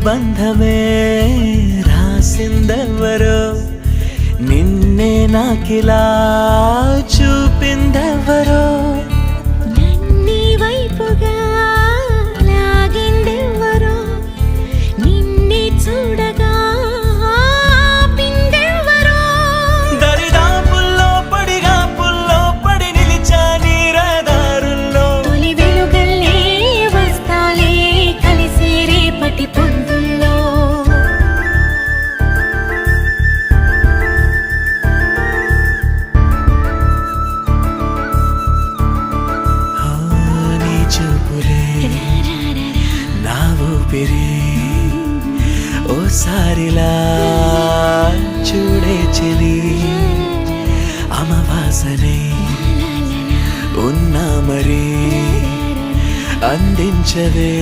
బంధమే రాసిందెవరో నిన్నే నాకిలా చూపిందెవరో నన్ని వైపుగా లాగిందెవరో నిన్నే చూడగా ఆపిందెవరో దరిదాపుల్లో పడిగా పుల్లో పడి నిలిచా నీ రహదారుల్లో తొలి వెలుగల్లే వస్తాలే కలిసి రేపటి పొద్దుల్లో నీ చూపులే నా ఊపిరి ఓసారిలా చూడే చెలి అమవాసనే ఉన్నా మరి అందించవే